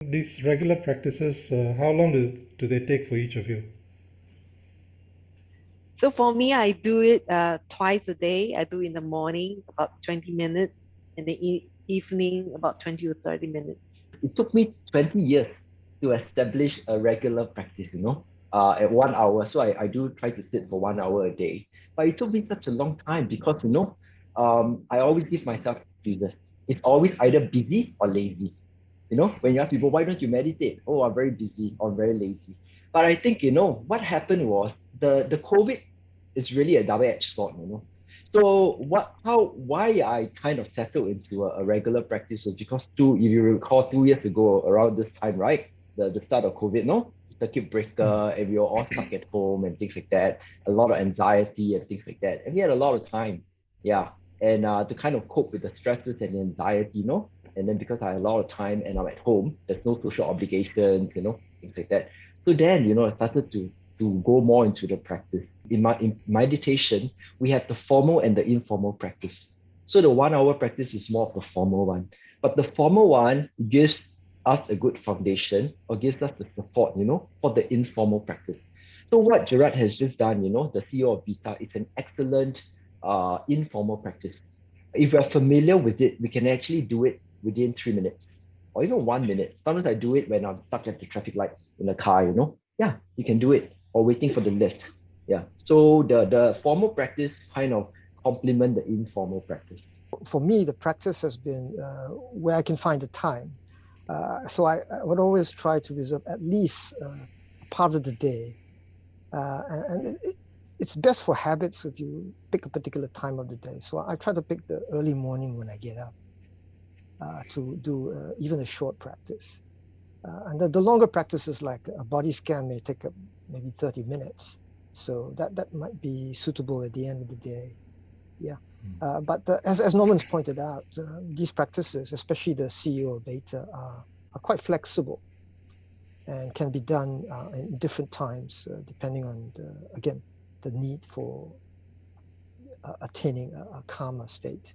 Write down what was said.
These regular practices, how long do they take for each of you? So for me, I do it twice a day. I do in the morning about 20 minutes, and the evening about 20 to 30 minutes. It took me 20 years to establish a regular practice, at 1 hour. So I do try to sit for 1 hour a day. But it took me such a long time because, I always give myself excuses. It's always either busy or lazy. When you ask people, why don't you meditate? Oh, I'm very busy or I'm very lazy. But I think, what happened was the COVID is really a double-edged sword. So why I kind of settled into a regular practice was because if you recall 2 years ago around this time, right? The start of COVID, no? Circuit breaker, and we were all stuck at home and things like that. A lot of anxiety and things like that. And we had a lot of time. Yeah. And to kind of cope with the stresses and the anxiety, and then because I have a lot of time and I'm at home, there's no social obligations, things like that. So then, I started to go more into the practice. In meditation, we have the formal and the informal practice. So the 1 hour practice is more of the formal one. But the formal one gives us a good foundation or gives us the support, for the informal practice. So what Gerard has just done, the CEO of Vita, is an excellent informal practice. If we're familiar with it, we can actually do it within 3 minutes or even 1 minute. Sometimes I do it when I'm stuck at the traffic light in a car, Yeah, you can do it or waiting for the lift. Yeah. So the formal practice kind of complement the informal practice. For me, the practice has been where I can find the time. So I would always try to reserve at least part of the day. And it's best for habits if you pick a particular time of the day. So I try to pick the early morning when I get up to do even a short practice. And the longer practices like a body scan may take up maybe 30 minutes. So that might be suitable at the end of the day. Yeah. But as Norman's pointed out, these practices, especially the CEO of Beta, are quite flexible and can be done in different times, depending on, the need for attaining a calmer state.